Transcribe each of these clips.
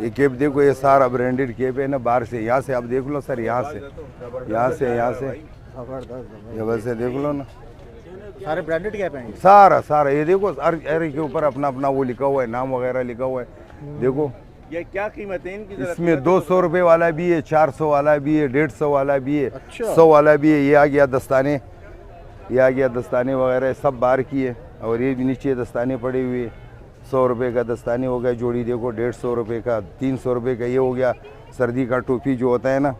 ये केप देखो, ये सारा ब्रांडेड केप है ना, बाहर से। यहाँ से आप देख लो सर, यहाँ से ये वैसे देख लो ना, सारे ब्रांडेड कैप हैं ये? सारा ये देखो, हर के ऊपर अपना अपना वो लिखा हुआ है, नाम वगैरह लिखा हुआ है। देखो ये क्या कीमत है इनकी? इसमें 200 रुपये वाला भी है, 400 वाला भी है, 150 वाला भी है, अच्छा। 100 वाला भी है। ये आ गया दस्ताने, ये आ गया दस्ताने वगैरह सब बाहर की है। और ये भी नीचे दस्ताने पड़े हुए, 100 रुपये का दस्ताने हो गया जोड़ी, देखो 150 रुपये का, 300 रुपये का। ये हो गया सर्दी का टोपी जो होता है ना,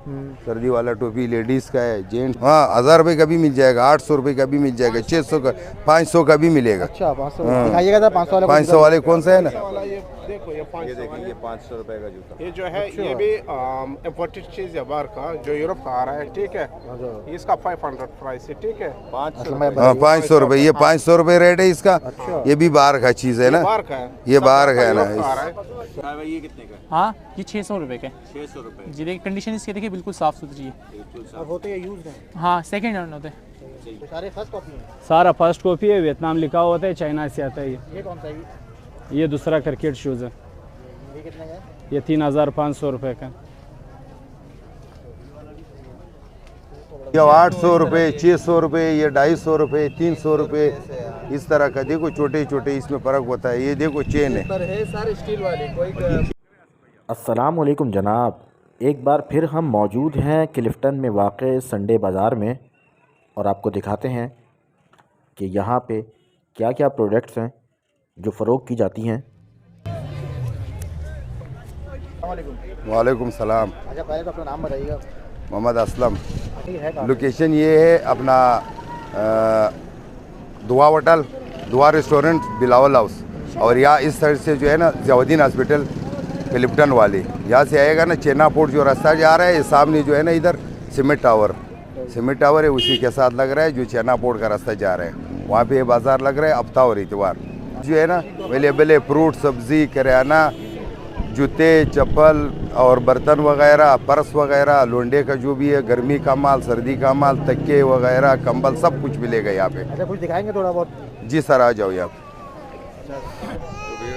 सर्दी वाला टोपी लेडीज़ का है, जेंट्स। हाँ 1000 रुपये का भी मिल जाएगा, 800 रुपये का भी मिल जाएगा, 600 का, 500 का भी मिलेगा। अच्छा 500 दिखाइएगा था। 500 वाला 500 वाले कौन सा है ना, ये देखो, ये 500 रुपये का जूता। ये जो है ये भी इम्पोर्टेड चीज़ है बाहर का, जो यूरोप का आ रहा है, ठीक है। इसका 500 प्राइस है, ठीक है। 500 हाँ 500 रुपये, ये 500 रुपये रेट है इसका। ये भी बाहर का चीज़ है ना, बाहर का है, ये बाहर का है ना। ये कितने का? हाँ ये 600 रुपये का है 600 रुपये। जी। देखिए कंडीशन इसकी देखिए बिल्कुल साफ़ सुथरी है। और होते हैं यूज हैं? हाँ सेकेंड हैंड होते हैं। तो सारे फर्स्ट कॉपी हैं? सारा फर्स्ट कॉपी है, वियतनाम लिखा हुआ होता है, चाइना से आता है। ये कौन सा है? ये दूसरा क्रिकेट शूज़ है, ये कितने का है? ये 3500 रुपये का। ये 800 रुपये, 600 रुपये, ये 250 रुपये, 300 रुपये, इस तरह का। देखो छोटे छोटे इसमें फ़र्क होता है। ये देखो चेन है। सारे स्टील वाले, कोई अस्सलामुअलैकुम जनाब, एक बार फिर हम मौजूद हैं क्लिफ्टन में वाक़ संडे बाज़ार में, और आपको दिखाते हैं कि यहाँ पे क्या क्या प्रोडक्ट्स हैं जो फ़रोख्त की जाती हैं। वालेकुम सलाम। अच्छा पहले तो अपना नाम बताइएगा। मोहम्मद असलम। ये है कहाँ? लोकेशन ये है अपना दुआ होटल, दुआ रेस्टोरेंट, बिलावल हाउस। और यहाँ इस साइड से जो है ना ज़ियाउद्दीन हॉस्पिटल क्लिफ्टन वाले, यहाँ से आएगा ना चेना पोर्ट जो रास्ता जा रहा है, ये सामने जो है ना इधर सीमेंट टावर है, उसी के साथ लग रहा है जो चेना पोर्ट का रास्ता जा रहा है। वहाँ पे ये बाज़ार लग रहा है हफ्ता और इतवार। जो है ना अवेलेबल है, फ्रूट, सब्ज़ी, किराना, जूते, चप्पल और बर्तन वगैरह, पर्स वगैरह, लोंडे का जो भी है, गर्मी का माल, सर्दी का माल, तकिए वगैरह, कंबल, सब कुछ मिलेगा यहाँ पे। अच्छा कुछ दिखाएंगे थोड़ा बहुत? जी सर, आ जाओ यहाँ।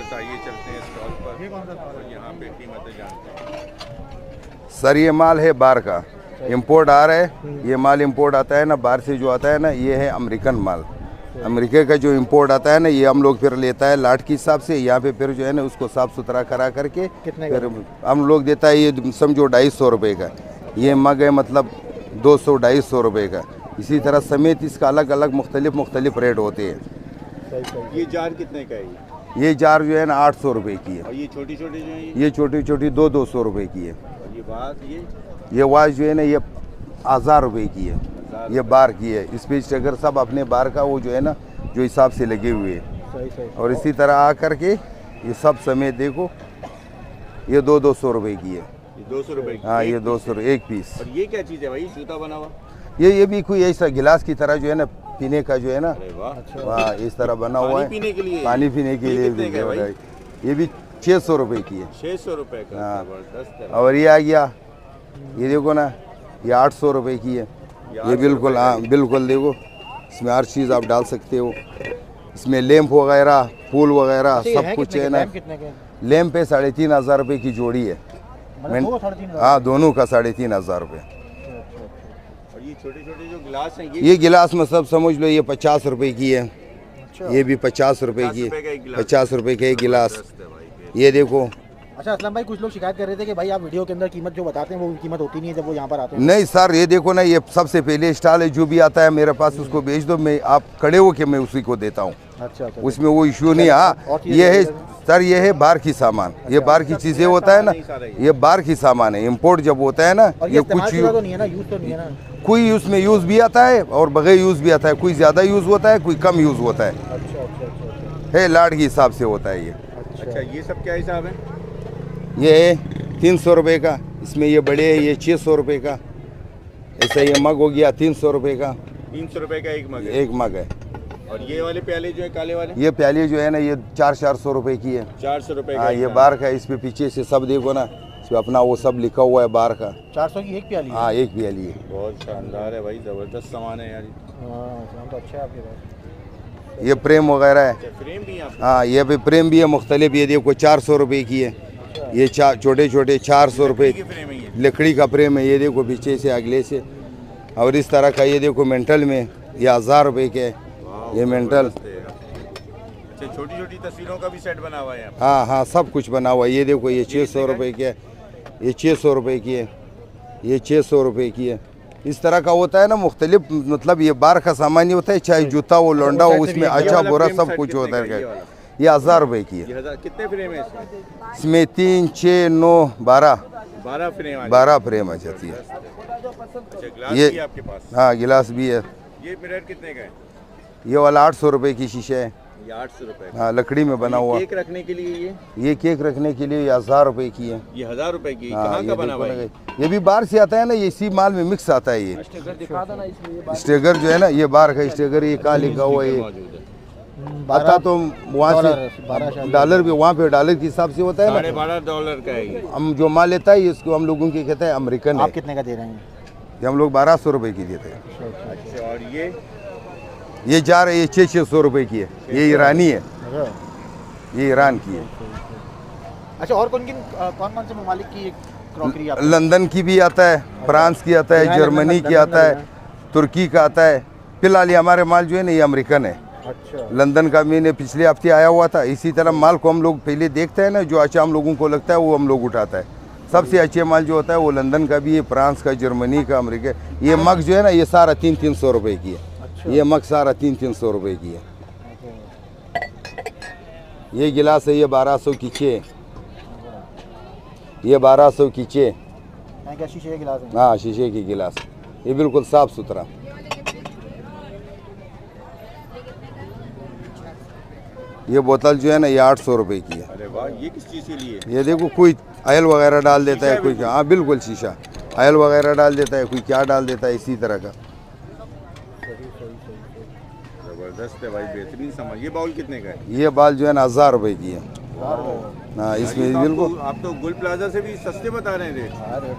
तो आइए चलते हैं स्टॉल पर और यहाँ पे कीमतें जानते हैं। सर ये माल है बाहर का, इंपोर्ट आ रहा है। ये माल इंपोर्ट आता है ना बाहर से, जो आता है ना ये है अमेरिकन माल। अमेरिका का जो इंपोर्ट आता है ना, ये हम लोग फिर लेता है लाट के हिसाब से। यहाँ पे फिर जो है ना उसको साफ़ सुथरा करा करके फिर हम लोग देता है। ये समझो 250 रुपये का ये मग है, मतलब 200-250 रुपये का। इसी तरह समेत इसका अलग अलग मुख्तलिफ रेट होते हैं। ये जार कितने का है? ये जार जो है ना 800 रुपये की है। और ये छोटी छोटी जो है ये छोटी छोटी 200 रुपये की है। और ये बात ये वाच जो है ना ये 1000 रुपये की है। ये बार की है। इस पे स्टिकर सब अपने बार का वो जो है ना जो हिसाब से लगे हुए हैं। और इसी तरह आ करके ये सब समेत देखो ये 200 रुपये की है। ये 200 रुपये की? हाँ ये 200 रुपये एक पीस। और ये क्या चीज़ है भाई, जूता बना हुआ? ये भी कोई ऐसा गिलास की तरह जो है ना पीने का जो है ना, अरे वाह, वाह इस तरह बना हुआ है। पानी पीने के लिए? पानी पीने के लिए कितने का है भाई? ये भी 600 रुपये की है। 600 रुपये का? हाँ। जबरदस्त है। और ये आ गया, ये देखो ना ये 800 रुपये की है। ये बिल्कुल, हाँ बिल्कुल देखो, इसमें हर चीज़ आप डाल सकते हो। इसमें लैंप वगैरह, फूल वगैरह सब कुछ है ना। लैंप है 3500 रुपये की जोड़ी है। हाँ दोनों का 3500 रुपये। और ये छोटे छोटे जो गिलास हैं ये गिलास में सब समझ लो ये 50 रुपये की है। ये भी 50 रुपये की है, 50 रुपये का एक गिलास। ये देखो। अच्छा असलम भाई, कुछ लोग शिकायत कर रहे थे कि भाई आप वीडियो के अंदर कीमत जो बताते हैं वो कीमत होती नहीं है जब वो यहाँ पर आते हैं। नहीं सर, ये देखो ना, ये सबसे पहले स्टॉल है, जो भी आता है मेरे पास उसको भेज दो, मैं आप खड़े हो के मैं उसी को देता हूँ। अच्छा, उसमें वो इशू नहीं। हाँ ये है सर, ये है बाहर की सामान। ये बाहर की चीज़ें होता है ना, ये बाहर की सामान है। इम्पोर्ट जब होता है ना, ये कुछ तो नहीं है ना, यूज़ तो नहीं है ना। कोई उसमें यूज़ भी आता है और बगैर यूज़ भी आता है। कोई ज़्यादा यूज़ होता है, कोई कम यूज़ होता है। अच्छा। है लाट के हिसाब से होता है ये। अच्छा, ये सब क्या हिसाब है? ये है 300 रुपये का, इसमें ये बड़े है, ये 600 रुपये का। ऐसा ये मग हो गया 300 रुपये का। 300 रुपये का एक मग है? एक मग है। और ये वाले प्याले जो है काले वाले? ये प्याली जो है ना ये 400 रुपये की है। 400 रुपये का? हाँ ये बाहर का। इस पे पीछे से सब देखो ना, इस पे अपना वो सब लिखा हुआ है बाहर का। 400 की एक प्याली? हाँ एक प्याली है। बहुत शानदार है भाई, ज़बरदस्त सामान है यार। हाँ तो अच्छा है आपके पास। ये प्रेम वगैरह है। फ्रेम भी है? हाँ ये भी प्रेम भी है मुख्तलिफ। ये देखो 400 रुपये की है। ये छोटे छोटे 400 रुपये की फ्रेम है ये। लकड़ी का फ्रेम है। ये देखो पीछे से अगले से। और इस तरह का ये देखो मेंटल में ये 1000 रुपये के है। ये मेंटल। अच्छा, छोटी छोटी तस्वीरों का भी सेट बना हुआ है यहाँ पे। हाँ हाँ, सब कुछ बना हुआ है। ये देखो ये 600 रुपये की है। ये 600 रुपये की है। ये 600 रुपये की है। इस तरह का होता है ना मुख्तलिफ, मतलब ये बार का सामान ही होता है, चाहे जूता हो लोंडा हो, उसमें अच्छा बुरा सब कुछ होता है। ये 1000 रुपये की है। ये 1000 कितने फ्रेम है इसमें? इसमें 3, 6, 9, 12 12 फ्रेम आ 12 फ्रेम आ जाती है। अच्छा, ग्लास ये भी है आपके पास? हाँ, गिलास भी है। ये मिरर कितने का है? ये वाला 800 रुपये की शीशा है। ये 800 रुपए का। हाँ, लकड़ी में बना हुआ। केक रखने के लिए ये केक रखने के लिए 1000 रुपये की है। ये 1000 रुपए की। हाँ, कहाँ ये का बना हुआ देखो है? ना, ये भी बाहर से आता है ना, ये इसी माल में मिक्स आता है। ये स्टेगर जो है ना, ये बाहर का स्टेगर, ये कहाँ लिखा हुआ है, ये मौजूद है। आता तो वहाँ से डॉलर भी, वहाँ पे डॉलर के हिसाब से होता है ना। $12.5 का है ये। हम जो माल लेता है इसको हम लोगों के कहते हैं अमेरिकन है। आप कितने का दे रहे हैं? ये हम लोग 1200 रुपये की देते हैं। अच्छा, और ये जा रही है 600 रुपये की है। ये ईरानी है, ये ईरान की है। अच्छा, और कौन कौन से ममालिक की क्रॉकरी आप? लंदन की भी आता है, फ्रांस की आता है, जर्मनी की आता है, तुर्की का आता है। फिलहाल ये हमारे माल जो है ना, ये अमेरिकन है। अच्छा, लंदन का मैंने पिछले हफ्ते आया हुआ था। इसी तरह माल को हम लोग पहले देखते हैं ना, जो अच्छा हम लोगों को लगता है वो हम लोग उठाता है। सबसे अच्छे माल जो होता है वो लंदन का भी है, फ्रांस का, जर्मनी का, अमेरिका। ये मग जो है ना, ये सारा 300-300 रुपये की है। ये मग सारा 300-300 रुपये की है। ये गिलास है, ये 1200 की 6। ये 1200 की 6। क्या शीशे के गिलास हैं? हाँ, शीशे की गिलास। ये बिल्कुल साफ सुथरा। ये बोतल जो है ना, ये 800 रुपये की है। अरे वाह, ये किस चीज़ के लिए? ये देखो, कोई ऑयल वगैरह डाल देता है, कोई, हाँ बिल्कुल शीशा, ऑयल वगैरह डाल देता है, कोई क्या डाल देता है, इसी तरह का। जबरदस्त है भाई, बेहतरीन सामान। ये बाउल कितने का है? ये बाल जो है ना 1000 रुपये की है। हाँ, इसमें बिल्कुल। आप तो गुल प्लाजा से भी सस्ते बता रहे हैं रेट।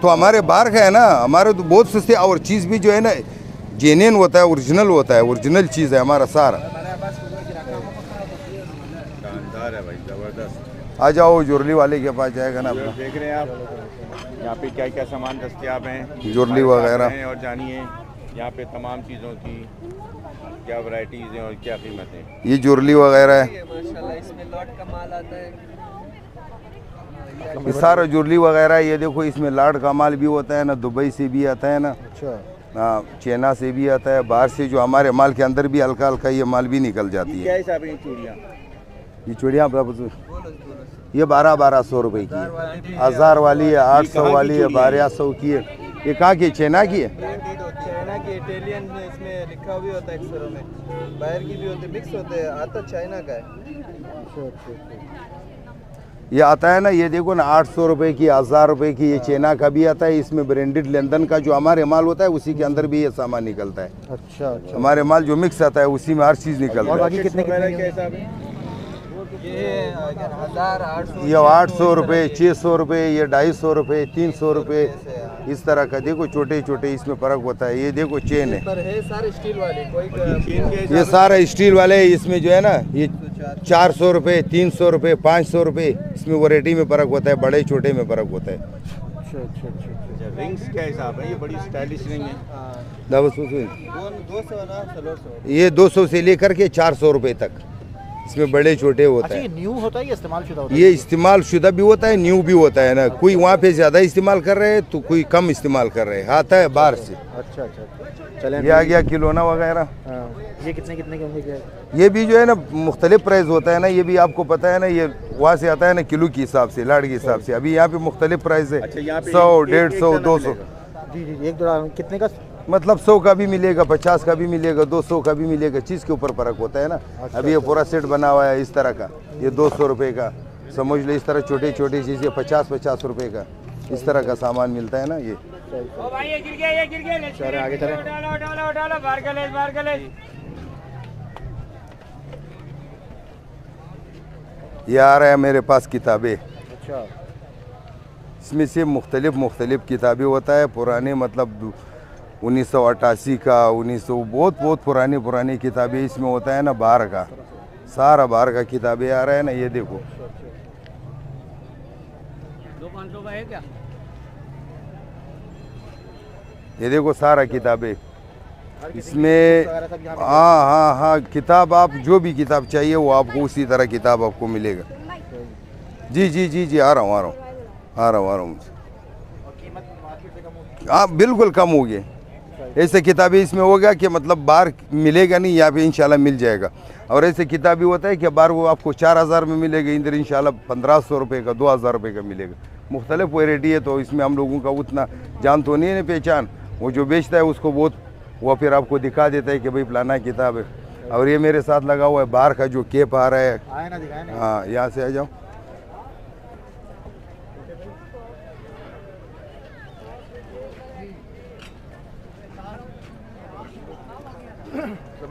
तो हमारे बाहर का है ना, हमारे तो बहुत सस्ते। और चीज़ भी जो है ना जेन्युइन होता है, ओरिजिनल होता है, ओरिजिनल चीज़ है हमारा सारा। शानदार है भाई, जबरदस्त। आ जाओ, जुरली वाले के पास जाएगा ना अपना। देख रहे हैं आप यहाँ पे क्या क्या सामान दस्तियाब हैं, जुरली वगैरह हैं, और जानिए यहाँ पे तमाम चीज़ों की क्या वैरायटीज़ हैं और क्या कीमतें। ये जुरली वगैरह है, ये सारा जुरली वगैरह है। ये देखो, इसमें लाड का माल भी होता है ना, दुबई से भी आता है ना। अच्छा, हाँ, चाइना से भी आता है, बाहर से जो हमारे माल के अंदर भी हल्का हल्का ये माल भी निकल जाती क्या है। हिसाब है ये चूड़ियाँ? ये चूड़ियाँ ये 1200 रुपये की है। 1000 वाली है, 800 वाली है, 1200 की है। ये कहाँ की? चाइना की है। चाइना की, इटालियन में इसमें लिखा भी होता है अक्षरों में, बाहर की भी होती है, मिक्स होते हैं। आता चाइना का है। ये आता है ना, ये देखो ना, 800 रुपये की, 1000 रुपये की। ये चाइना का भी आता है। इसमें ब्रांडेड लंदन का जो हमारे माल होता है उसी के अंदर भी ये सामान निकलता है। अच्छा, अच्छा। हमारे माल जो मिक्स आता है उसी में हर चीज़ निकलता और है। बाकी कितने क्या कितने हिसाब है? ये 1800, ये 800 रुपये, 600 रुपये, ये 250 रुपये, 300 रुपये, इस तरह का। देखो छोटे छोटे इसमें फ़र्क होता है। ये देखो चेन है, पर है सारे स्टील वाले, कोई चेन के ये सारा स्टील वाले। इसमें जो है ना, ये 400 रुपये, 300 रुपये, 500 रुपये, इसमें वैरायटी में फ़र्क होता है, बड़े छोटे में फ़र्क होता है। अच्छा, अच्छा, अच्छा। रिंग्स क्या हिसाब है? ये बड़ी स्टाइलिश रिंग है। 200 ना 1600। ये 200 से लेकर के 400 रुपये तक इसमें बड़े छोटे होता अच्छा, है। ये न्यू होता है या इस्तेमाल शुदा होता है? ये इस्तेमाल शुदा भी होता है, न्यू भी होता है ना। कोई वहाँ पे ज़्यादा इस्तेमाल कर रहे हैं तो कोई कम इस्तेमाल कर रहे हैं, आता है बाहर से। अच्छा, अच्छा, चलें। ये आ गया खिलौना वगैरह। हाँ, ये कितने कितने के होंगे क्या? ये भी जो है ना मुख्तलिफ प्राइस होता है ना, ये भी आपको पता है ना। ये वहाँ से आता है ना किलो के हिसाब से, लाड़ के हिसाब से। अभी यहाँ पे मुख्तलिफ प्राइस है। अच्छा, यहाँ पे 100, एक 150, 200। जी जी, एक दो कितने का? मतलब 100 का भी मिलेगा, 50 का भी मिलेगा, 200 का भी मिलेगा। चीज़ के ऊपर फ़र्क होता है ना। अभी ये पूरा सेट बना हुआ है इस तरह का, ये 200 रुपये का समझ लो। इस तरह छोटी छोटी चीज़ें 50-50 रुपये का, इस तरह का सामान मिलता है ना। ये चले आगे चलें। ये आ रहा है मेरे पास किताबें। अच्छा, इसमें से मुख्तलिफ किताबें होता है। पुराने मतलब 1988 का, 1900, बहुत पुरानी किताबें इसमें होता है ना। बाहर का सारा बाहर का किताबें आ रहा है ना। ये देखो, 2-500 का है क्या? ये देखो सारा किताबें इसमें। हाँ हाँ हाँ, किताब आप जो भी किताब चाहिए वो आपको उसी तरह किताब आपको मिलेगा। जी जी जी जी, आ रहा हूँ। हाँ बिल्कुल कम हो गए। ऐसे किताबें इसमें हो गया कि मतलब बाहर मिलेगा नहीं, यहाँ पे इंशाल्लाह मिल जाएगा। और ऐसे किताबी होता है कि बाहर वो आपको 4000 में मिलेगा, इधर इंशाल्लाह 1500 रुपये का 2000 रुपये का मिलेगा। मुख्तलिफ वेराइटी है, तो इसमें हम लोगों का उतना जान तो नहीं है ना पहचान। वो जो बेचता है उसको बहुत वो फिर आपको दिखा देता है कि भाई फलाना किताब है। और ये मेरे साथ लगा हुआ है बाहर का जो केप आ रहा है। हाँ, यहाँ से आ जाओ।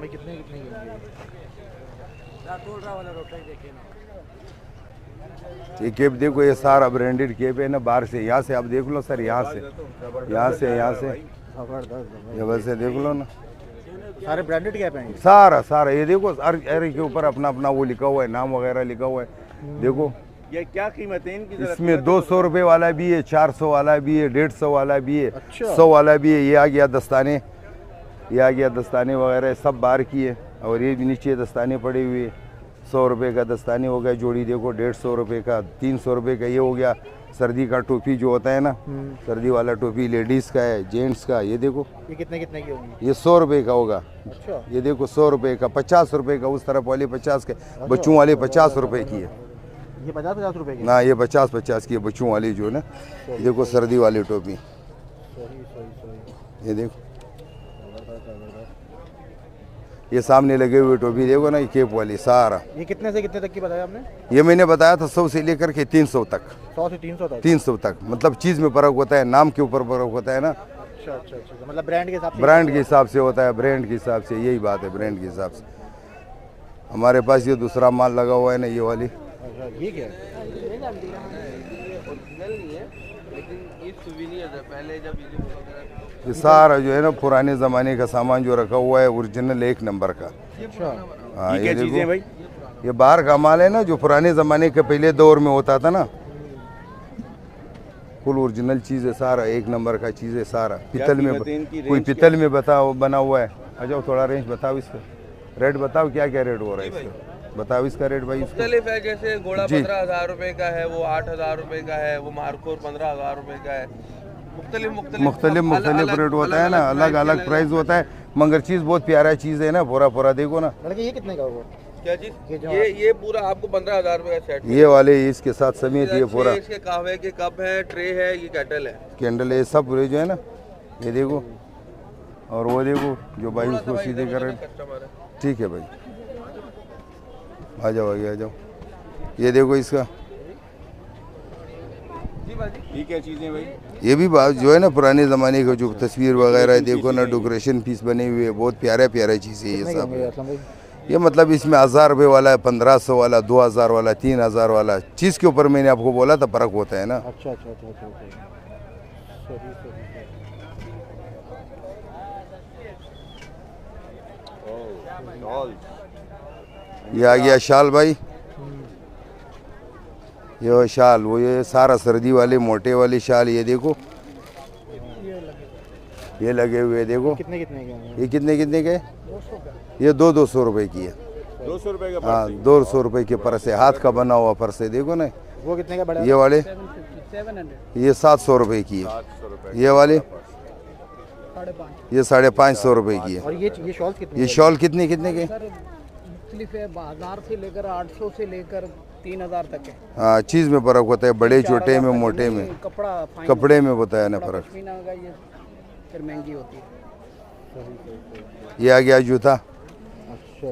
कितने की ये केप देखो, ये सारा ब्रांडेड केप है ना बाहर से। यहाँ से आप देख लो सर, यहाँ से ये वैसे देख लो ना, सारे ब्रांडेड कैप हैं सारा ये देखो, अरे के ऊपर अपना अपना वो लिखा हुआ है, नाम वगैरह लिखा हुआ है। देखो ये क्या कीमत है इनकी? इसमें 200 रुपये वाला भी है, 400 वाला भी है, 150 वाला भी है, अच्छा। 100 वाला भी है। ये आ गया दस्ताने, वगैरह सब बाहर की है। और ये भी नीचे दस्ताने पड़े हुए, 100 रुपये का दस्ताने हो गया जोड़ी। देखो 150 रुपये का, 300 रुपये का ये हो गया। सर्दी का टोपी जो होता है ना, सर्दी वाला टोपी लेडीज़ का है, जेंट्स का। ये देखो ये कितने की होगी? ये 100 रुपये का होगा। अच्छा। ये देखो 100 रुपये का, 50 रुपये का, उस तरफ वाले 50 के, बच्चों वाले 50 रुपये की है। ये 50 रुपये की ना, ये 50 की है बच्चों वाली जो है ना। देखो सर्दी वाली टोपी, ये देखो। ये सामने लगे हुए टोपी देखो ना, ये केप वाली सारा। ये कितने से कितने तक की बताया आपने? ये मैंने बताया था 100 से लेकर के 300 तक। 100 से 300 तक? 300 तक, मतलब चीज़ में फ़र्क होता है, नाम के ऊपर फ़र्क होता है ना। अच्छा, मतलब ब्रांड के हिसाब से? ब्रांड के हिसाब से होता है, ब्रांड के हिसाब से, यही बात है, ब्रांड के हिसाब से। हमारे पास ये दूसरा माल लगा हुआ है ना, ये वाली। ये क्या है? ये सारा जो है ना पुराने ज़माने का सामान जो रखा हुआ है, ओरिजिनल 1 नंबर का। हाँ, ये देखो भाई, ये बाहर का माल है ना, जो पुराने ज़माने के पहले दौर में होता था ना, फुल ओरिजिनल चीज़ है, सारा 1 नंबर का चीज़ है सारा। पितल में, कोई पितल में बना हुआ है। आ जाओ, थोड़ा रेंज बताओ इसका, रेट बताओ क्या क्या रेट हो रहा है इसका, बताओ इसका रेट भाई। मुख्तलिफ है, जैसे घोड़ा 15,000 रुपये का है, वो 8,000 रुपये का है, वो मार्कोर 15,000 रुपये का है। मुख्तलिफ रेट होता है ना, अलग अलग प्राइस होता है, मगर चीज़ बहुत प्यारा चीज़ है ना, पूरा देखो ना। ये कितने का होगा? क्या चीज़? ये पूरा आपको 15,000 रुपये का सेट। ये वाले इसके साथ समेत ये पूरा, इसके कहवे के कप है, ट्रे है, ये कैटल है, कैंडल है, सब पूरे जो है ना, ये देखो। और वो देखो जो भाई उसको सीधे कर रहे, ठीक है भाई, आ जाओ आगे आ जाओ। ये देखो इसका, ठीक है चीज़ें भाई। ये भी बात जो है ना पुराने ज़माने का जो तस्वीर वगैरह देखो ना, डेकोरेशन पीस बने हुए, बहुत प्यारा चीज़ है ये सब। ये मतलब इसमें 1000 रुपये वाला है, 1500 वाला, 2000 वाला, 3000 वाला, चीज़ के ऊपर मैंने आपको बोला था फ़र्क होता है ना। अच्छा। ये आ गया शाल भाई, ये शाल, वो ये सारा सर्दी वाले मोटे वाली शाल। ये देखो ये लगे हुए, देखो कितने के हैं? ये कितने के? ये 200 रुपए की है। 200 रुपये का? हाँ, 200 रुपए के पर्स है, हाथ का बना हुआ पर्स है, देखो ना। वो कितने का बड़ा? ये वाले ये 700 रुपए की है। ये वाले ये 550 रुपए की है। और ये शॉल कितने? ये शॉल कितने के? मुख्तलिफ है, 1000 से लेकर 800 से लेकर 3000 तक है। हाँ, चीज़ में फ़र्क होता है, बड़े छोटे में, मोटे में, कपड़े में होता है ना फ़र्क। फिर महंगी होती है। ये आ गया जूता। अच्छा,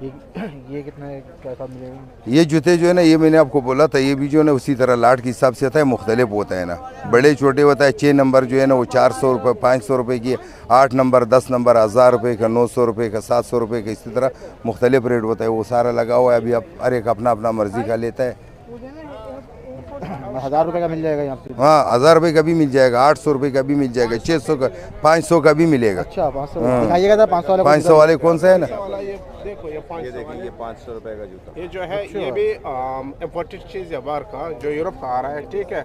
ये कितने कैसा मिलेगा? ये जूते जो है ना, ये मैंने आपको बोला था, ये भी जो है ना उसी तरह लाट के हिसाब से आता है, मुख्तलिफ होता है ना, बड़े छोटे होता है। 6 नंबर जो है ना वो 400 रुपये 500 रुपये की है, 8 नंबर 10 नंबर 1000 रुपये का, 900 रुपये का, 700 रुपये का, इसी तरह मुख्तलिफ रेट होता है। वो सारा लगा हुआ है, अभी आप हर एक अपना मर्जी का लेता है। 1000 रुपये का मिल जाएगा यहाँ पे? हाँ, 1000 रुपये का भी मिल जाएगा, 800 रुपये का भी मिल जाएगा, 600 का, 500 का भी मिलेगा। अच्छा, 500 दिखाइएगा। 500 वाले कौन सा है ना? देखो ये ये 500 देखिए ये 500 रुपए का जूता। ये जो है ये भी इम्पोर्टेड चीज़ है बाहर का, जो यूरोप का आ रहा है, ठीक है।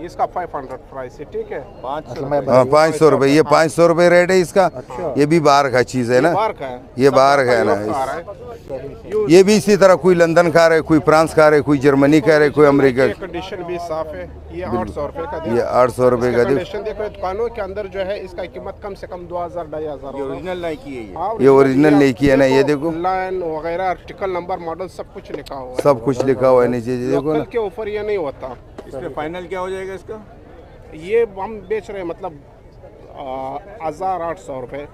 इसका 500 प्राइस है, ठीक है। 500 हाँ 500 रुपये, ये 500 रुपये रेट है इसका। ये भी बाहर का चीज़ है ना, बाहर का है, ये बाहर का है ना। ये भी इसी तरह कोई लंदन का रहे, कोई फ्रांस का रहे, कोई जर्मनी का रहे, कोई अमेरिका। कंडीशन भी साफ है। ये 800 रुपए का, ये 800 रुपये का। कंडीशन देखो, दुकानों के अंदर जो है इसका कीमत कम से कम 2000-2500 ये ओरिजिनल नाइकी है ये। ये ओरिजिनल नाइकी है ना, ये देखो लाइन वगैरह, आर्टिकल नंबर, मॉडल सब कुछ लिखा हुआ है। सब कुछ लिखा हुआ है नीचे, देखो ना। लोकल के ऊपर ये नहीं होता। इसमें फाइनल क्या हो जाएगा इसका? ये हम बेच रहे हैं मतलब 1800 रुपए,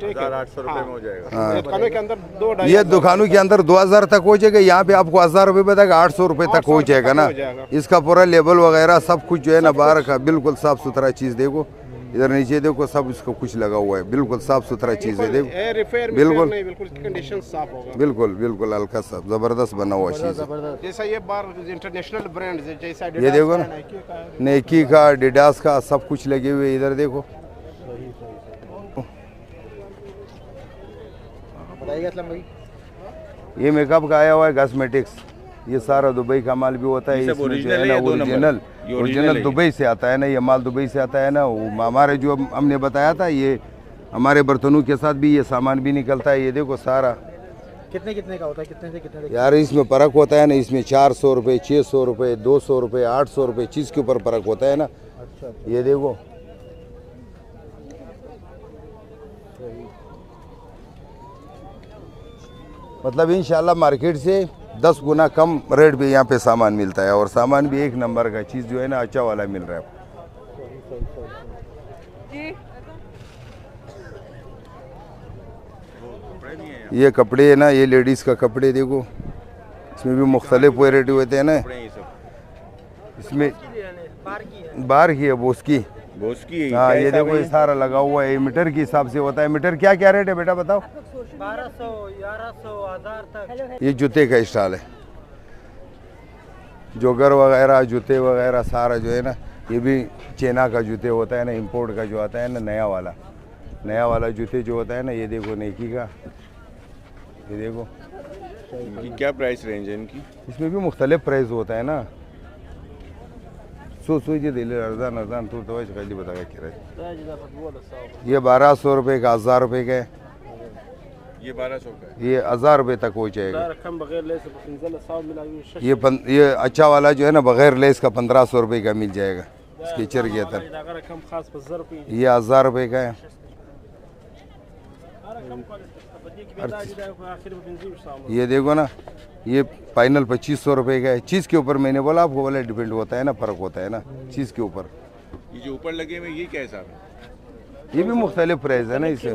ठीक है। 1800 रुपए में हो जाएगा। ये दुकानों के अंदर 2-2.5 ये दुकानों के अंदर 2000 तक हो जाएगा, यहाँ पे आपको 1000 रुपये तक 800 रुपये तक हो जाएगा ना। इसका पूरा लेबल वगैरह सब कुछ जो है ना बाहर का, बिल्कुल साफ सुथरा चीज़। देखो इधर नीचे देखो, सब इसको कुछ लगा हुआ है, बिल्कुल साफ सुथरा चीज़ है। देखो बिल्कुल बिल्कुल कंडीशन साफ होगा, बिल्कुल बिल्कुल हल्का सा जबरदस्त बना हुआ चीज़ है। जैसा ये बार इंटरनेशनल ब्रांड जैसा ये देखो ना, नाइकी का, एडिडास का, सब कुछ लगे हुए इधर देखो। बताइए असलम भाई। ये मेकअप का आया हुआ है, कॉस्मेटिक्स। ये सारा दुबई का माल भी होता है, इसमें जो है ना ओरिजिनल दुबई से आता है ना, ये माल दुबई से आता है ना। हमारे जो हमने बताया था, ये हमारे बर्तनों के साथ भी ये सामान भी निकलता है। ये देखो सारा कितने कितने का होता है, कितने से कितने तक? यार इसमें फ़र्क होता है ना, इसमें 400 रुपये, 600 रुपये, 200 रुपये, 800 रुपये, चीज़ के ऊपर फ़र्क होता है ना। अच्छा, ये देखो मतलब इंशाल्लाह मार्केट से 10 गुना कम रेट पे यहाँ पे सामान मिलता है, और सामान भी एक नंबर का चीज़ जो है ना अच्छा वाला मिल रहा है। ये कपड़े है ना, ये लेडीज़ का कपड़े देखो, इसमें भी मुख्तलिफ वैरायटी होते हैं ना। इसमें बाहर की है, बोस की। हाँ ये देखो, ये सारा लगा हुआ है, मीटर के हिसाब से होता है। मीटर क्या क्या रेट है बेटा बताओ? 1200, 1100, 1000 तक। ये जूते का स्टाइल है, जोगर वगैरह, जूते वगैरह सारा जो है ना, ये भी चाइना का जूते होता है ना, इंपोर्ट का जो आता है ना, नया वाला जूते जो होता है ना। ये देखो नाइकी का, ये देखो। इनकी क्या प्राइस रेंज है इनकी? इसमें भी मुख्तलिफ प्राइस होता है ना। जी दिल अर्जान तो बता ये 1200 रुपये का, 1000 रुपये का है। ये 1200 का है। ये 1000 रुपये तक हो जाएगा। ये अच्छा वाला जो है ना बगैर लेस का 1500 रुपये का मिल जाएगा, स्केचर के अंदर। ये 1000 रुपये का है। ये देखो ना, ये फाइनल 2500 रुपये का है। चीज़ के ऊपर मैंने बोला आपको, बोला डिपेंड होता है ना, फ़र्क होता है ना चीज़ के ऊपर। ये जो ऊपर लगे हुए ये क्या हिसाब है? ये भी मुख्तलिफ प्राइस है ना इसे,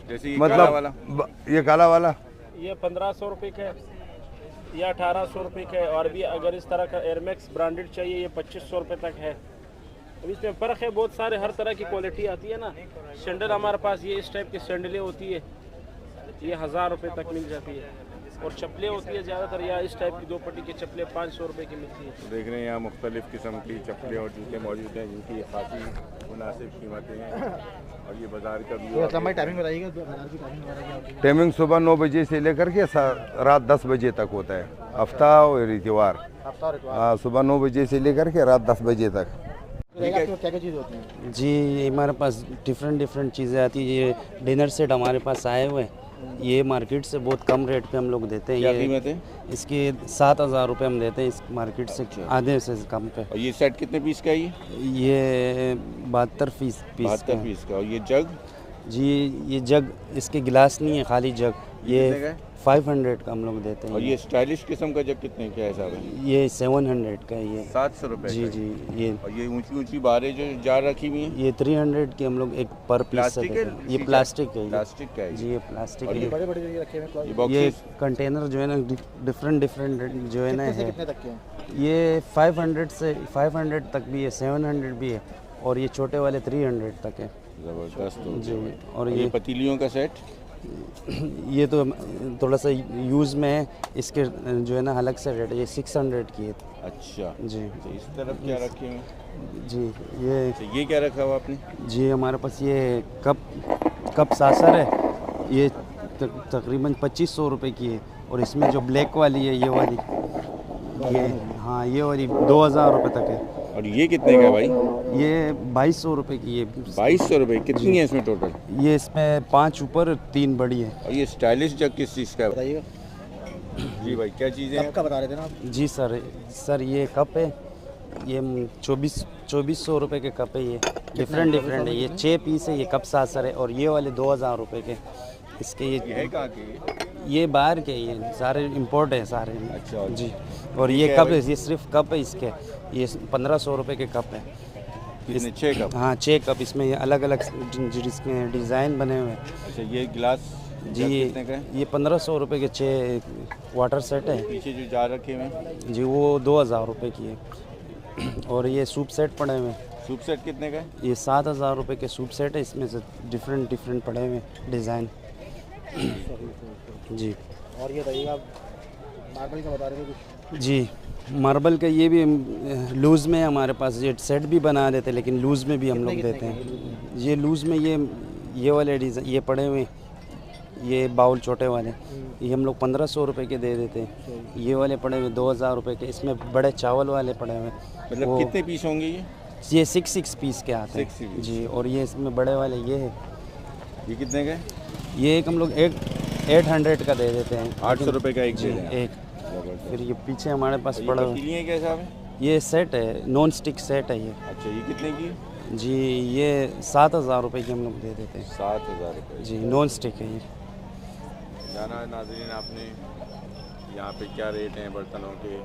जैसे ये काला वाला, ये काला वाला ये 1500 रुपये का है, या 1800 रुपये का है। और भी अगर इस तरह का एयरमैक्स ब्रांडेड चाहिए, ये 2500 रुपये तक है। अब इसमें फ़र्क है, बहुत सारे हर तरह की क्वालिटी आती है ना। सैंडल हमारे पास ये इस टाइप की सैंडलें होती है, ये 1000 रुपये तक मिल जाती है। और चप्पलें होती है ज़्यादातर, या इस टाइप की 2 पट्टी की चप्पलें 500 रुपये की मिलती है। देख रहे हैं यहाँ मुख्तलिफ़ किस्म की चप्पलें और जूते मौजूद हैं, जिनकी काफ़ी मुनासिब कीमतें हैं। और ये बाज़ार का भी टाइमिंग बताइएगा, बाजार की टाइमिंग वगैरह क्या होती है? टाइमिंग सुबह 9 बजे से लेकर के रात 10 बजे तक होता है, हफ्ता और इतवार। हाँ, सुबह 9 बजे से लेकर के रात 10 बजे तक। क्या क्या चीज़ होती है? जी हमारे पास डिफरेंट चीज़ें आती है। ये डिनर सेट हमारे पास आए हुए हैं, ये मार्केट से बहुत कम रेट पे हम लोग देते हैं। क्या ये कीमत है? इसकी 7000 रुपये हम देते हैं, इस मार्केट से आधे से कम पे। और ये सेट कितने पीस का है ये 72 पीस का। 72 पीस का। और ये जग? जी ये जग, इसके गिलास नहीं है, खाली जग। ये 500 का हम लोग देते हैं। और ये स्टाइलिश किस्म का जग कितने क्या हिसाब है? ये 700 का है। ये 700 रुपये। जी जी। ये और ये ऊंची बारें जो जार रखी हुई हैं, ये 300 की हम लोग एक पर पीस। प्लास्टिक है? ये प्लास्टिक है। प्लास्टिक का है जी, ये प्लास्टिक और है। बड़े बड़े रखे हुए ये बॉक्सेस कंटेनर जो है ना, डिफरेंट जो है ना है। कितने तक के हैं? ये 500 तक भी है, 700 भी है, और ये छोटे वाले 300 तक है। ज़बरदस्त हो जी। और ये पतीलियों का सेट? ये तो थोड़ा सा यूज़ में है, इसके जो है ना अलग से रेट है। ये 600 की है। अच्छा जी। तो इस तरफ क्या रखे हुए हैं? जी ये क्या रखा हुआ आपने? जी हमारे पास ये कप सासर है, ये तकरीबन 2500 रुपये की है। और इसमें जो ब्लैक वाली है ये वाली, ये हाँ ये वाली 2000 रुपये तक है। और ये कितने का है भाई? ये 2200 रुपये की है। 2200 रुपये। कितनी है इसमें टोटल? ये इसमें 5 ऊपर 3 बड़ी है। और ये स्टाइलिश जग किस चीज़ का है बताइएगा। जी भाई क्या चीज़ें हैं? कप का बता रहे थे ना आप? जी सर ये कप है, ये 2400 रुपये के कप है। ये डिफरेंट है। ये 6 पीस है, ये कप साथ सर है। और ये वाले 2000 रुपये के इसके। ये है कहाँ के? ये बाहर के, ये सारे इंपोर्ट है सारे। अच्छा जी। और ये कप है, ये सिर्फ कप है इसके, ये 1500 रुपये के कप है। कितने? 6 कप? हाँ 6 कप। इसमें ये अलग अलग जिसमें डिज़ाइन बने हुए हैं। अच्छा ये गिलास जी कितने का है? ये 1500 रुपये के 6 वाटर सेट है। पीछे जो जार रखे हुए हैं जी वो 2000 रुपये की है। और ये सूप सेट पड़े हुए हैं। सूप सेट कितने का है? ये 7000 रुपये के सूप सेट है। इसमें से डिफरेंट पड़े हुए हैं डिज़ाइन। जी। और ये बताइएगा, आप मार्बल का बता रहे थे कुछ? जी मार्बल का ये भी लूज़ में हमारे पास, ये सेट भी बना देते हैं लेकिन लूज़ में भी हम लोग देते हैं। ये लूज़ में ये वाले डिज़ाइन ये पड़े हुए, ये बाउल छोटे वाले, ये हम लोग 1500 रुपये के दे देते हैं। ये वाले पड़े हुए 2000 रुपये के। इसमें बड़े चावल वाले पड़े हुए। मतलब कितने पीस होंगे ये? ये 6 पीस के आते हैं जी। और ये इसमें बड़े वाले ये है। ये कितने का है? ये एक हम लोग 800 का दे देते हैं। 800 रुपये का एक जी दे रहे हैं। एक। फिर ये पीछे हमारे पास पड़ा हुआ पतीली है क्या साहब? ये सेट है, नॉन स्टिक सेट है ये। अच्छा ये कितने की है? जी ये 7000 रुपये की हम लोग दे देते हैं। 7000 रुपये जी नॉन स्टिक है ये। जाना है नाज़रीन आपने यहाँ पे क्या रेट हैं बर्तनों के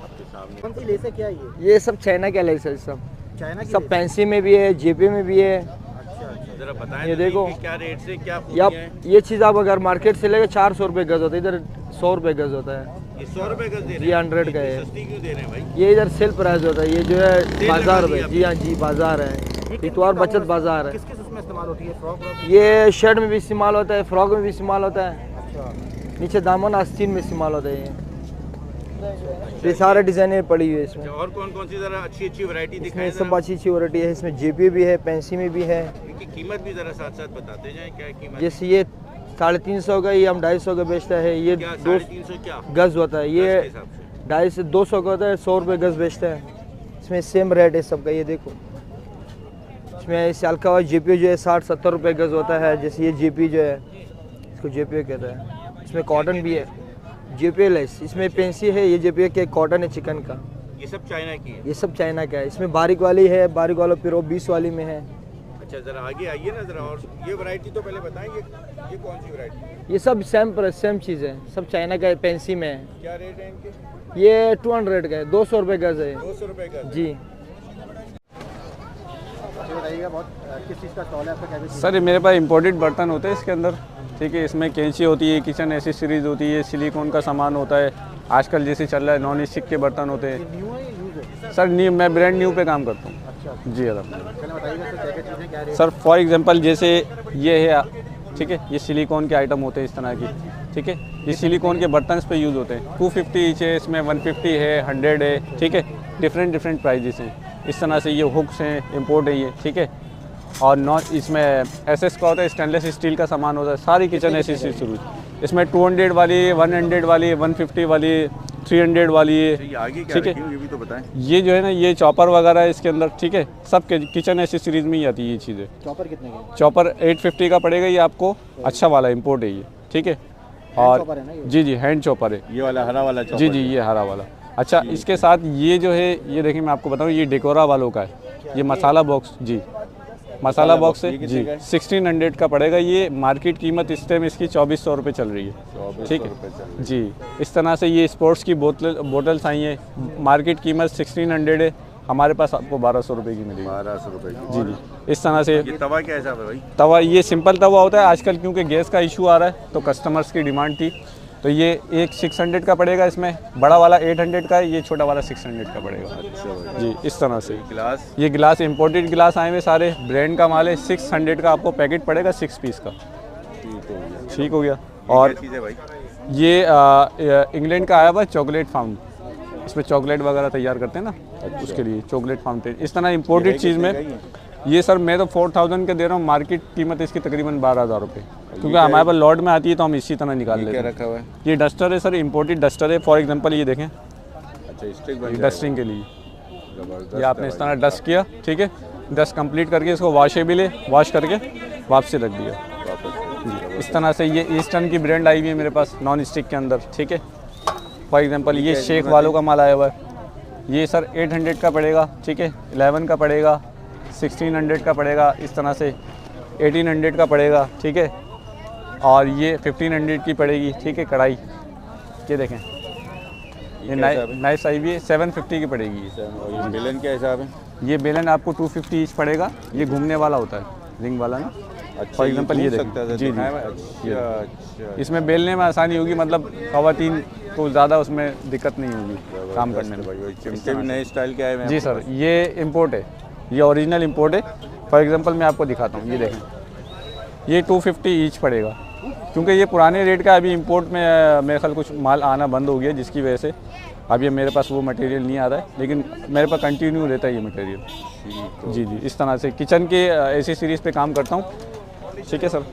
आपके सामने। कौन सी लेस है, क्या है ये सब चाइना का लेस है। सब चाइना की सब फैंसी में भी है, जेपी में भी है। जरा बताएं ये देखो क्या रेट से क्या ये चीज़ आप अगर मार्केट से लेकर 400 रुपये गज होता है, इधर 100 रुपये गज होता है। ये 100 रुपये गज दे रहे हैं? ये 100 का है। सस्ती क्यों दे रहे हैं भाई? ये इधर सेल प्राइस होता है। ये जो है बाजार है। जी हाँ जी बाजार है, इतवार बचत बाजार है। किस किस उसमें इस्तेमाल होती है? फ्रॉक? ये शर्ट में भी इस्तेमाल होता है, फ्रॉक में भी इस्तेमाल होता है। नीचे दामन आस्तीन में इस्तेमाल होता है। ये सारे डिज़ाइनें पड़ी हुई है इसमें। और कौन कौन सी ज़रा अच्छी वैरायटी दिखाएं? इसमें सब अच्छी वैरायटी है। इसमें जेपी भी है, पेंसी में भी है। इनकी कीमत भी ज़रा साथ साथ बताते जाएं क्या कीमत? जैसे ये 350 का, ये हम 250 का बेचता है। ये 350 क्या गज होता है। ये 250 से 200 का होता है, 100 रुपये गज बेचता है। इसमें सेम रेट है सबका। ये देखो इसमें इस हल्का हुआ जेपी जो है 60-70 रुपये गज होता है। जैसे ये जेपी जो है इसको जेपी कहता है। इसमें कॉटन भी है, जेपी लेस। इसमें पेंसी है, ये जेपी के कॉटन है चिकन का। ये सब चाइना की है? ये सब चाइना का है। इसमें बारीक वाली है, बारीक वाला फिर 20 वाली में है। अच्छा ज़रा आगे आइए ना ज़रा। और ये वैरायटी तो पहले बताएं, ये कौन सी वैरायटी? ये सब सेम चीज़ है, सब चाइना का है, पेंसी में है। क्या रेट है इनके? ये 200 का है, 200 रुपये गज है। 200 रुपये का जी। बताइएगा, बहुत किस चीज़ का स्टॉल है आपका? क्या सर मेरे पास इम्पोर्टेड बर्तन होते हैं इसके अंदर, ठीक है। इसमें कैंची होती है, किचन एसेसरीज होती है, सिलिकॉन का सामान होता है। आजकल जैसे चल रहा है नॉन स्टिक के बर्तन होते हैं। न्यू है या यूज़ है? सर न्यू, मैं ब्रांड न्यू पे काम करता हूँ। अच्छा जी अलहमद। चलिए बताइएगा सर, क्या क्या चीज़ें, क्या रेट? सर फॉर एग्जांपल जैसे ये है, ठीक है, ये सिलिकॉन के आइटम होते हैं इस तरह की, ठीक है। ये सिलिकॉन के बर्तन इस पर यूज़ होते हैं। 250 ईच है, इसमें 150 है, 100 है, ठीक है। डिफरेंट प्राइजेस हैं। इस तरह से ये हुक्स हैं, इम्पोर्ट है ये, ठीक है। और नॉन इसमें एसएस का होता है, स्टेनलेस स्टील का सामान होता है। सारी किचन एसेसरीज शुरू। इसमें 200 वाली, 100 वाली, 150 वाली, 300 वाली है, ठीक है। ये भी तो बताएं। ये जो है ना, ये चॉपर वगैरह है इसके अंदर, ठीक है। सब किचन एसेसरीज में ही आती है ये चीज़ें। चॉपर कितने का? चॉपर 850 का पड़ेगा ये आपको, अच्छा वाला इम्पोर्ट है ये, ठीक है। और जी हैंड चॉपर है ये वाला हरा वाला चॉपर? जी ये हरा वाला। अच्छा इसके साथ ये जो है, ये देखिए मैं आपको बताऊँ, ये डेकोरा वालों का है। ये मसाला बॉक्स, जी मसाला बॉक्स है जी, 1600 का पड़ेगा। ये मार्केट कीमत इस टाइम इसकी 2400 रुपये चल रही है, ठीक है जी। इस तरह से ये स्पोर्ट्स की बोतल्स आई हैं, मार्केट कीमत 1600 है, हमारे पास आपको 1200 रुपये की मिलेगी। 1200 रुपये जी। इस तरह से ये तवा क्या हिसाब है भाई? तवा ये सिंपल तवा होता है। आजकल क्योंकि गैस का इशू आ रहा है तो कस्टमर्स की डिमांड थी, तो ये एक 600 का पड़ेगा। इसमें बड़ा वाला 800 का है, ये छोटा वाला 600 का पड़ेगा। अच्छा जी इस तरह से। गिलास? ये गिलास इम्पोर्टेड गिलास आए हुए सारे, ब्रांड का माल है। 600 का आपको पैकेट पड़ेगा 6 पीस का। ठीक हो गया। और चीज़ है भाई? ये इंग्लैंड का आया हुआ चॉकलेट फाउंड, इसमें चॉकलेट वगैरह तैयार करते हैं ना, उसके लिए चॉकलेट फाउंटेन। इस तरह इम्पोर्टेड चीज़ में ये सर मैं तो 4000 का दे रहा हूँ, मार्केट कीमत इसकी तकरीबन 12,000 रुपये, क्योंकि हमारे पास लॉट में आती है तो हम इसी तरह निकाल लेते हैं। क्या रखा हुआ है? ये डस्टर है सर, इम्पोर्टेड डस्टर है। फॉर एग्जांपल ये देखें, अच्छा स्टिक डस्टिंग के लिए ये आपने इस तरह डस्ट किया, ठीक है। डस्ट कंप्लीट करके इसको वॉशेबल है, वॉश करके वापसी रख दिया। इस तरह से ये ईस्टर्न की ब्रांड आई हुई है मेरे पास नॉन स्टिक के अंदर, ठीक है। फॉर एग्जांपल ये शेख वालों का माल आया हुआ है, ये सर 800 का पड़ेगा, ठीक है। 11 का पड़ेगा, 1600 का पड़ेगा, इस तरह से 1800 का पड़ेगा, ठीक है। और ये 1500 की पड़ेगी, ठीक है। कढ़ाई ये देखें, ये नाइस आई हुई है, 750 की पड़ेगी। और ये बेलन क्या हिसाब है? ये बेलन आपको 250 ईच पड़ेगा। ये घूमने वाला होता है, रिंग वाला ना। फॉर एग्जांपल ये देखिए, जी जी, अच्छा, इसमें बेलने में आसानी होगी, मतलब ख़वातीन को ज़्यादा उसमें दिक्कत नहीं होगी काम करने में। चिमटे भी नए स्टाइल के आए हैं जी सर, ये इम्पोर्ट है, ये ओरिजिनल इम्पोर्ट है। फॉर एग्जांपल मैं आपको दिखाता हूँ, ये देखें, ये 250 ईच पड़ेगा, क्योंकि ये पुराने रेट का अभी इंपोर्ट में मेरे ख्याल कुछ माल आना बंद हो गया, जिसकी वजह से अब ये मेरे पास वो मटेरियल नहीं आ रहा है, लेकिन मेरे पास कंटिन्यू रहता है ये मटेरियल। जी जी, इस तरह से किचन के ऐसी सीरीज़ पे काम करता हूँ, ठीक है सर।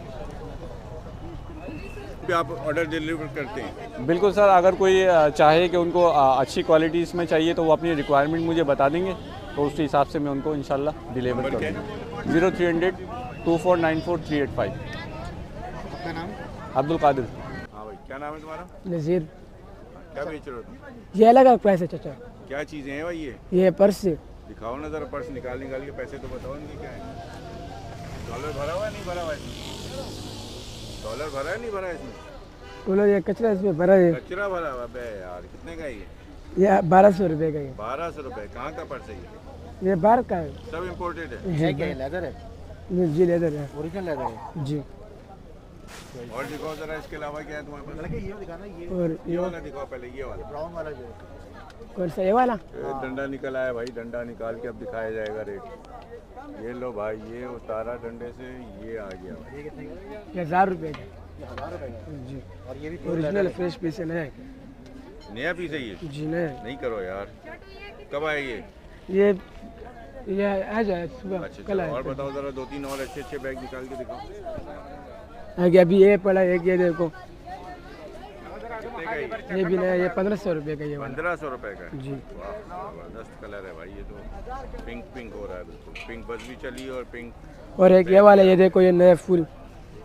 आप ऑर्डर डिलीवर करते हैं? बिल्कुल सर, अगर कोई चाहे कि उनको अच्छी क्वालिटीज़ में चाहिए तो वो अपनी रिक्वायरमेंट मुझे बता देंगे, तो उस हिसाब से मैं उनको इंशाल्लाह डिलीवर कर दूँगा। 0300 2494 385। आपका नाम? अब्दुल कादिर। हाँ भाई, क्या नाम है तुम्हारा? नज़ीर। क्या बेच रहे हो तुम? ये अलग अलग प्राइस है चाचा। क्या चीज़ें हैं भाई ये पर्स है। दिखाओ ना ज़रा, पर्स निकाल के पैसे तो बताओ इनके क्या है। डॉलर भरा हुआ है नहीं भरा हुआ है? डॉलर भरा है नहीं भरा है इसमें? बोलो ये कचरा इसमें भरा है। कचरा भरा हुआ बे यार, कितने का है ये? 1200 रुपये का। 1200 रुपये? कहाँ का पर्स है ये बाहर का है, सब इम्पोर्टेड है? है क्या, लेदर है? जी लेदर है, ओरिजिनल लेदर है जी। और दिखाओ जरा, इसके अलावा क्या है तुम्हारे पास? ये दिखाना, और ये वाला दिखाओ पहले, ये वाला ब्राउन वाला जो है। कौन सा, ये वाला? डंडा निकल आया भाई, डंडा निकाल के अब दिखाया जाएगा रेट। ये लो भाई, ये उतारा डंडे से, ये आ गया। ये कितने का? ये 1000 रुपये का। 1000 रुपये का जी। और ये भी ओरिजिनल फ्रेश पीस है, नया पीस है ये? जी नया। नहीं करो यार, कब आए ये आ जाए सुबह। अच्छा, कल आए। और बताओ जरा, 2-3 और अच्छे बैग निकाल के दिखाओ। आगे अभी ये पड़ा, एक ये देखो, कितने का ये भी नया, ये 1500 रुपये का। ये 1500 रुपये का जी। वाह, जबरदस्त कलर है भाई, ये तो पिंक पिंक हो रहा है बिल्कुल। पिंक बस भी चली और पिंक। और एक ये वाला, ये देखो, ये नया फूल।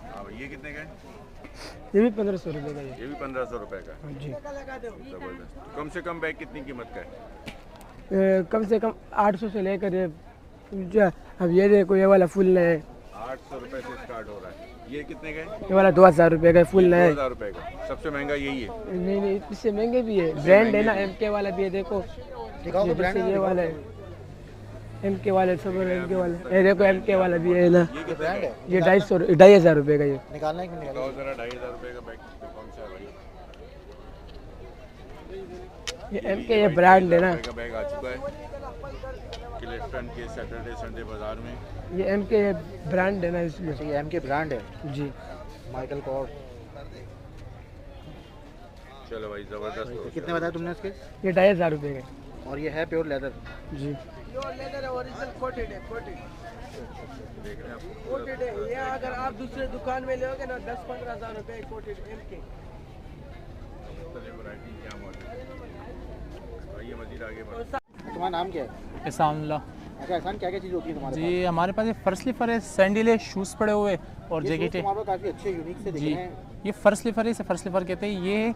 हाँ, ये कितने का है? ये भी 1500 रुपये का। ये भी 1500 रुपये का जी। जबरदस्त। कम से कम बैग कितनी कीमत का है? कम से कम 800 से लेकर अब ये देखो, ये वाला फुल नया है, 800 रुपये से स्टार्ट हो रहा है। ये कितने का है? ये वाला 2000 रुपये का फुल नया है। 2000 रुपये का सबसे महंगा यही है? नहीं, इससे महंगे भी है, ब्रांड है ना, MK वाला भी है, देखो दिखाओ तो ब्रांड। ये वाला है MK वाले, सब MK वाले, ये देखो MK वाला भी है ना। ये कितना है? ये 2500 रुपये का। ये निकालना है कि नहीं निकालना? जरा 2500 रुपये का बैग कौन सा है भाई? ये MK, ये ब्रांड है ना। का बैग आ चुका है क्लिफ्टन के सैटरडे संडे बाजार में। ये MK ब्रांड है ना इसमें। ये MK ब्रांड है जी। Michael cord. चलो भाई, जबरदस्त। कितने बताया तुमने इसके? ये 2500 रुपये का। और ये है प्योर लेदर? जी। लेदर ओरिजिनल कोटेड है, कोटेड है। ये अगर आप दूसरे दुकान में लोगे ना 10-15 हज़ार रुपये कोटेड MK। तुम्हारा नाम क्या है? एहसान। अच्छा एहसान, क्या क्या चीज़ होती है तुम्हारे जी हमारे पास ये फर्स्ट स्लीपर है, सैंडल है, शूज़ पड़े हुए और जैकेट है। काफ़ी अच्छे यूनिक से दिख जी रहे हैं। ये फर्स्ट स्लीपर है, इसे फर्स्ट स्लीपर कहते हैं। ये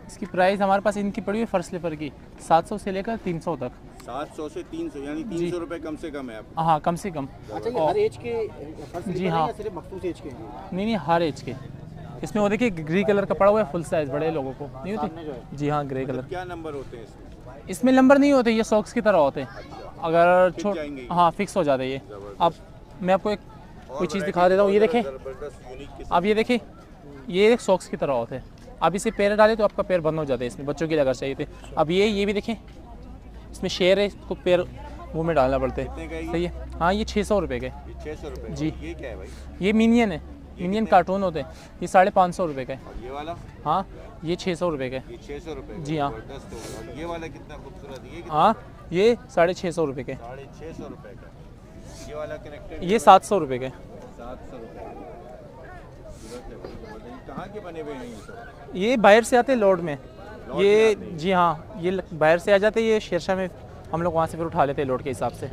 इसकी प्राइस हमारे पास इनकी पड़ी हुई है फर्स्ट स्लीपर की 700 से लेकर 300 तक। 700 से 300 यानी 300 रुपये कम से कम है आप? हाँ, कम से कम। अच्छा, ये हर एज के फर्स्ट जी हाँ, सिर्फ मखसूस एज के हैं? नहीं, हर एज के। इसमें वो देखिए ग्रे कलर का पड़ा हुआ है, फुल साइज, बड़े लोगों को नहीं होती। जी हाँ, ग्रे कलर। क्या नंबर होते हैं इसमें? इसमें नंबर नहीं होते, ये सॉक्स की तरह होते हैं। अगर छोट, हाँ फिक्स हो जाते हैं ये। अब मैं आपको एक कोई चीज़ दिखा देता हूँ, ये देखें, अब ये देखिए, ये एक सॉक्स की तरह होते हैं। अब इसे पैर डाले तो आपका पैर बंद हो जाता है, इसमें बच्चों के लिए अगर चाहिए थे। अब ये भी देखें, इसमें शेर है, इसको पैर मुँह में डालना पड़ता है। सही है। हाँ, ये 600 रुपये के। 600 रुपये? जी। ये क्या है भाई? ये मिनियन है, मिनियन कार्टून होते हैं। ये 550 रुपये का है। ये वाला? हाँ, ये 600 रुपये का है। ये 600 रुपये? जी हाँ। ये वाला कितना खूबसूरत है? हाँ, ये 650 रुपये के। 650 रुपये का। ये वाला कनेक्टेड ये 700 रुपये के। 700 रुपये। कहाँ के बने हुए हैं ये सब? ये बाहर से आते हैं लोड में। ये जी हाँ, ये बाहर से आ जाते हैं, ये शेरशाह में हम लोग वहाँ से फिर उठा लेते हैं लोड के हिसाब से।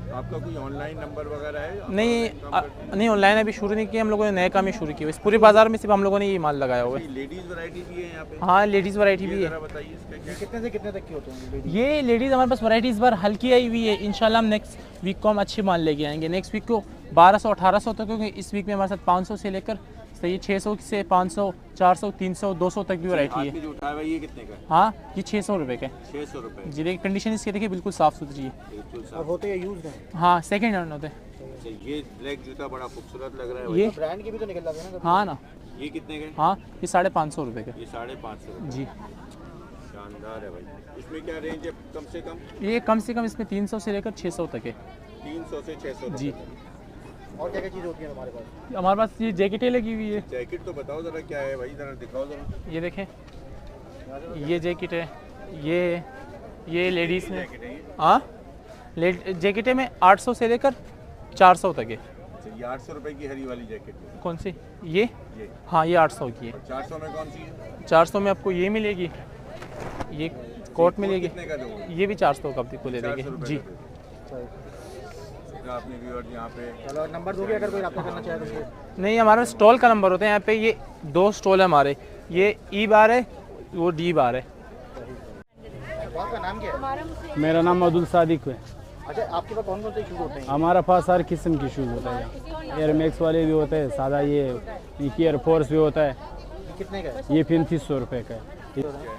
आपका कोई ऑनलाइन नंबर वगैरह है? नहीं ऑनलाइन अभी शुरू नहीं किया हम लोगों ने, नए काम ही शुरू किया। इस पूरे बाजार में सिर्फ हम लोगों ने ये माल लगाया हुआ है। लेडीज़ वैरायटी भी है यहाँ पे? हाँ लेडीज़ वैरायटी भी है। बताइए इसका क्या? कितने से कितने तक की होते हैं ये लेडीज़ हमारे पास वैरायटी इस बार हल्की आई हुई है। इंशाल्लाह हम नेक्स्ट वीक को हम अच्छी माल लेके आएंगे। नेक्स्ट वीक को 1200-1800 तक, क्योंकि इस वीक में हमारे साथ 500 से लेकर ये 600 से 500, 400, 300, 200 तक भी वैरायटी है। जो उठाया हुआ ये कितने का? हाँ ये 600 रुपये का। 600 रुपये। जी देखिए कंडीशन इसकी देखिए बिल्कुल साफ़ सुथरी है। अब होते हैं यूज़ हैं? हाँ सेकेंड हैंड होते हैं। अच्छा, ये ब्लैक जूता बड़ा खूबसूरत लग रहा है। ये ब्रांड के भी तो निकल जाते हैं ना? हाँ ना। ये कितने का? हाँ ये 550 रुपये का। ये 550 जी शानदार है भाई। इसमें क्या रेंज है कम से कम? ये कम से कम इसमें 300 से लेकर 600 तक है। 300 से 600 जी। और क्या क्या चीज़ होती है हमारे पास? हमारे पास ये जैकेटें लगी हुई है। जैकेट तो बताओ ज़रा क्या है भाई, ज़रा दिखाओ ज़रा। ये देखें, ये जैकेट है, ये लेडीज़ में। हाँ जैकेटें में 800 से लेकर 400 तक है। अच्छा, ये 800 रुपये की हरी वाली जैकेट है। कौन सी? ये हाँ ये 800 की है। 400 में कौन सी है? 400 में आपको ये मिलेगी, ये कोट मिलेगी। कितने का दोगे? ये भी 400 का आपको ले देंगे जी। आपने व्यूअर्स यहाँ पे चलो नंबर दोगे अगर कोई रब्ता करना चाहे तो? नहीं हमारे स्टॉल का नंबर होता है यहाँ पे। ये 2 स्टॉल है हमारे, ये ई बार है, वो डी बार है। आपका नाम क्या है? मेरा नाम अब्दुल सादिक है। अच्छा आपके पास कौन कौन से शूज़ होते हैं? हमारा पास हर किस्म की शूज़ होता है। एयर मैक्स वाले भी होते हैं, सादा ये एयर फोर्स भी होता है। कितने का है? ये 3500 रुपये का है।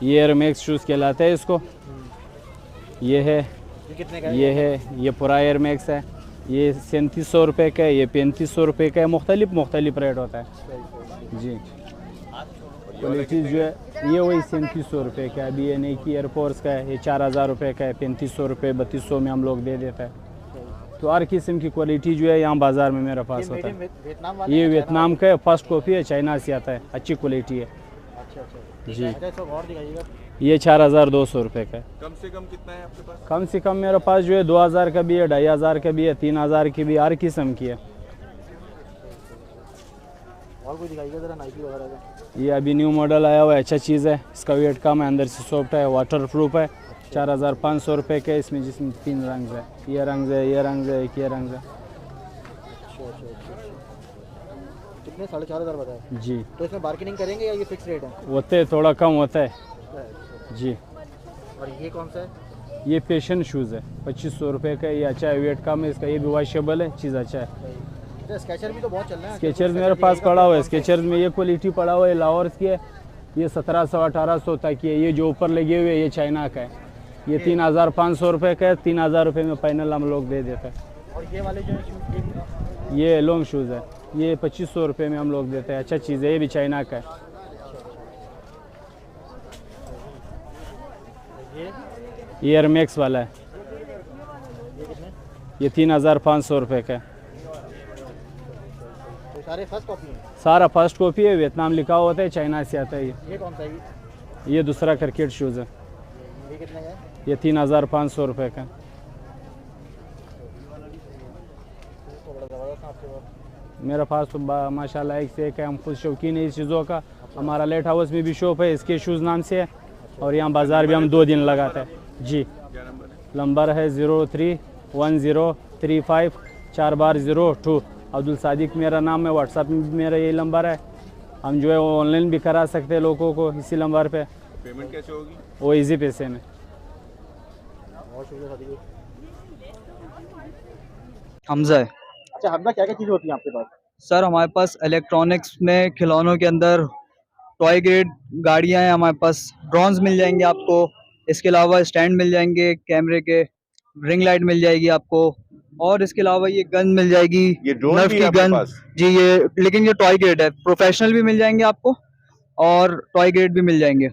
ये एयर मैक्स शूज़ कहलाते हैं इसको। ये है, ये कितने का है? ये है, ये पूरा एयर मैक्स है। ये 3700 रुपये का है, ये 3500 रुपये का है। मुख्तलिफ रेट होता है जी। क्वालिटी जो है ये वही 3700 रुपये का है। अभी ये नहीं कि एयरफोर्स का है, ये 4000 रुपये का है। 3500 रुपये 3200 में हम लोग दे देता है। तो हर किस्म की क्वालिटी जो है यहाँ बाज़ार में मेरे पास होता है। ये वियतनाम का फर्स्ट कॉपी है, चाइना से आता है, अच्छी क्वालिटी है जी। ये 4200 रुपये का है। कम से कम कितना है आपके पास? कम से कम मेरे पास जो है 2000 का भी है, 2500 का भी है, 3000 की भी, हर किस्म की है। और कोई दिखाइएगा ज़रा नाइकी वगैरह का? ये अभी न्यू मॉडल आया हुआ है, अच्छा चीज़ है। इसका वेट कम है, अंदर से सॉफ्ट है, वाटर प्रूफ है। 4500 रुपये का, इसमें जिसमें 3 रंग है। ये रंग है, ये रंग है, एक ये रंग है। कितने? 4500 बताया जी। तो इसमें बार्गेनिंग करेंगे या ये फिक्स रेट है? होते है, थोड़ा कम होता है जी। और ये कौन सा है? ये फैशन शूज़ है, 2500 रुपये का। ये अच्छा है, वेट कम है इसका, ये भी वॉशेबल है, चीज़ अच्छा है। स्केचर भी तो बहुत चल रहा है। स्केचर्स मेरे पास पड़ा हुआ है। स्केचर्स में ये क्वालिटी पड़ा हुआ है, लाहौर की है। ये 1700-1800 तक की है। ये जो ऊपर लगे हुए ये चाइना का है। ये 3500 रुपये का है। 3000 रुपये में फाइनल हम लोग दे देते हैं। और ये वाले जो शूज़, ये लॉन्ग शूज़ है, ये 2500 रुपये में हम लोग देते हैं। अच्छा चीज़ है, ये भी चाइना का है। ये एयर मैक्स वाला है। ये 3500 रुपये का है। तो सारे फर्स्ट कॉपी हैं? सारा फर्स्ट कॉपी है, वियतनाम लिखा होता है, चाइना से आता है। ये कौन सा है? ये दूसरा क्रिकेट शूज़ है। ये कितने का है? ये 3500 रुपये का। मेरे पास तो माशाल्लाह एक से एक है। हम खुद शौकीन है इस चीज़ों का। हमारा लेट हाउस में भी शॉप है, इसके शूज़ नाम से है। और यहाँ बाज़ार भी हम 2 दिन लगाते हैं जी। नंबर है 031035 अब्दुल सादिक मेरा नाम है। व्हाट्सएप में भी मेरा यही नंबर है। हम जो है वो ऑनलाइन भी करा सकते हैं लोगों को इसी नंबर पे। पेमेंट कैसे होगी? वो इजी पैसे में। हमजा है। अच्छा हमजा, क्या क्या चीज़ होती है आपके पास? सर हमारे पास इलेक्ट्रॉनिक्स में, खिलौनों के अंदर टॉय ग्रेड गाड़ियाँ हैं हमारे पास। ड्रोन्स मिल जाएंगे आपको। इसके अलावा स्टैंड मिल जाएंगे कैमरे के, रिंग लाइट मिल जाएगी आपको। और इसके अलावा ये गन मिल जाएगी, ये ड्रोन नर्फ भी की है आपके गन पास? जी। ये लेकिन ये टॉय ग्रेड है, प्रोफेशनल भी मिल जाएंगे आपको और टॉय ग्रेड भी मिल जाएंगे।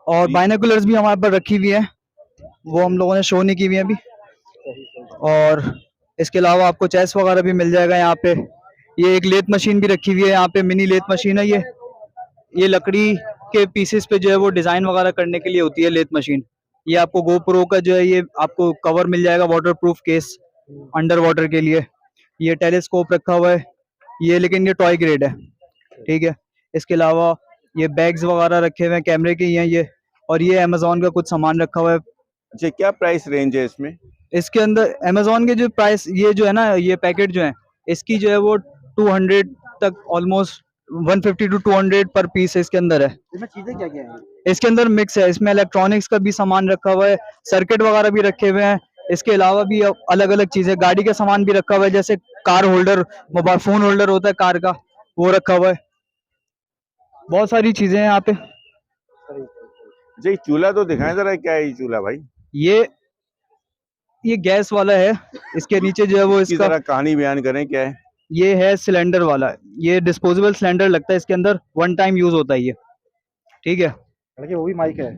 और बाइनोकुलर्स भी हमारे पास रखी हुई है, वो हम लोगों ने शो नहीं की हुई है अभी। और इसके अलावा आपको चेस वगैरह भी मिल जाएगा यहाँ पे। ये एक लेथ मशीन भी रखी हुई है यहाँ पे, मिनी लेथ मशीन है ये लकड़ी के पीसेस पे जो है वो डिज़ाइन वगैरह करने के लिए होती है लेथ मशीन। ये आपको GoPro का जो है ये आपको कवर मिल जाएगा, वाटरप्रूफ केस अंडर वाटर के लिए। ये टेलीस्कोप रखा हुआ है, ये लेकिन ये टॉय ग्रेड है, ठीक है। इसके अलावा ये बैग्स वगैरह रखे हुए हैं, कैमरे के ही हैं ये। और ये अमेजोन का कुछ सामान रखा हुआ है। अच्छा, क्या प्राइस रेंज है इसमें? इसके अंदर अमेजोन के जो प्राइस ये जो है ना, ये पैकेट जो है इसकी जो है वो 200 तक, ऑलमोस्ट 150 टू 200 पर पीस इसके अंदर है। इसमें चीजें क्या क्या हैं? इसके अंदर मिक्स है, इसमें इलेक्ट्रॉनिक्स का भी सामान रखा हुआ है, सर्किट वगैरह भी रखे हुए हैं। इसके अलावा भी अलग अलग चीजें, गाड़ी का सामान भी रखा हुआ है, जैसे car holder, mobile phone holder होता है कार का, वो रखा हुआ है। बहुत सारी चीजें हैं यहाँ पे। जी, चूल्हा तो दिखाएं जरा, क्या है ये चूल्हा भाई? ये गैस वाला है, इसके नीचे जो है वो इसका जरा कहानी बयान करें, क्या है? ये है सिलेंडर वाला, ये डिस्पोजेबल सिलेंडर लगता है, इसके अंदर वन टाइम यूज होता है ये, ठीक है। वो भी माइक है।